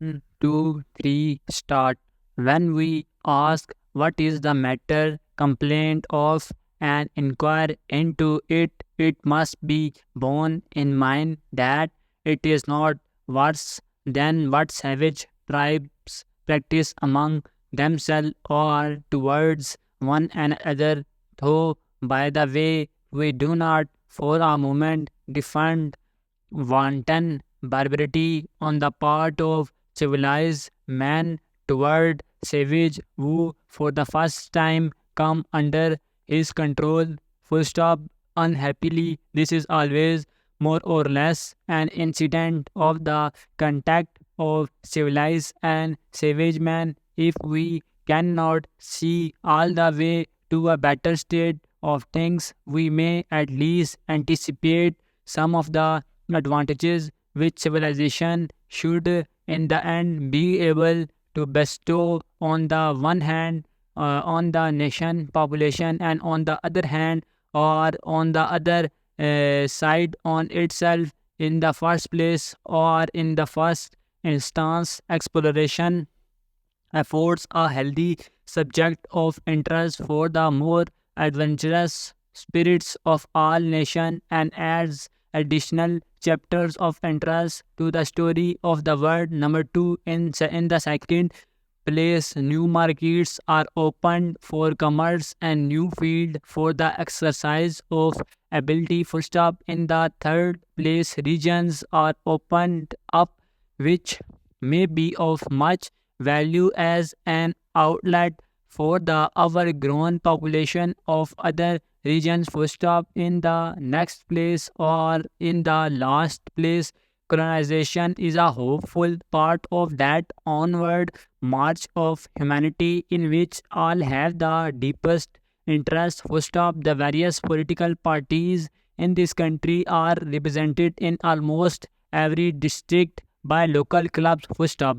1, 2, 3, start. When we ask what is the matter, complaint of, and inquire into it, it must be borne in mind that it is not worse than what savage tribes practice among themselves or towards one another. Though, by the way, we do not for a moment defend wanton barbarity on the part of civilized man toward savage who for the first time come under his control. Full stop. Unhappily, this is always more or less an incident of the contact of civilized and savage man. If we cannot see all the way to a better state of things, we may at least anticipate some of the advantages which civilization should in the end be able to bestow on the one hand on the nation population, and on the other hand or on the other side on itself. In the first place or in the first instance, exploration affords a healthy subject of interest for the more adventurous spirits of all nations and adds additional chapters of interest to the story of the world. Number two, in the second place, new markets are opened for commerce and new field for the exercise of ability. Full stop. In the third place, regions are opened up which may be of much value as an outlet for the overgrown population of other regions. Full stop. In the next place or in the last place, colonization is a hopeful part of that onward march of humanity in which all have the deepest interest. Full stop. The various political parties in this country are represented in almost every district by local clubs. Full stop.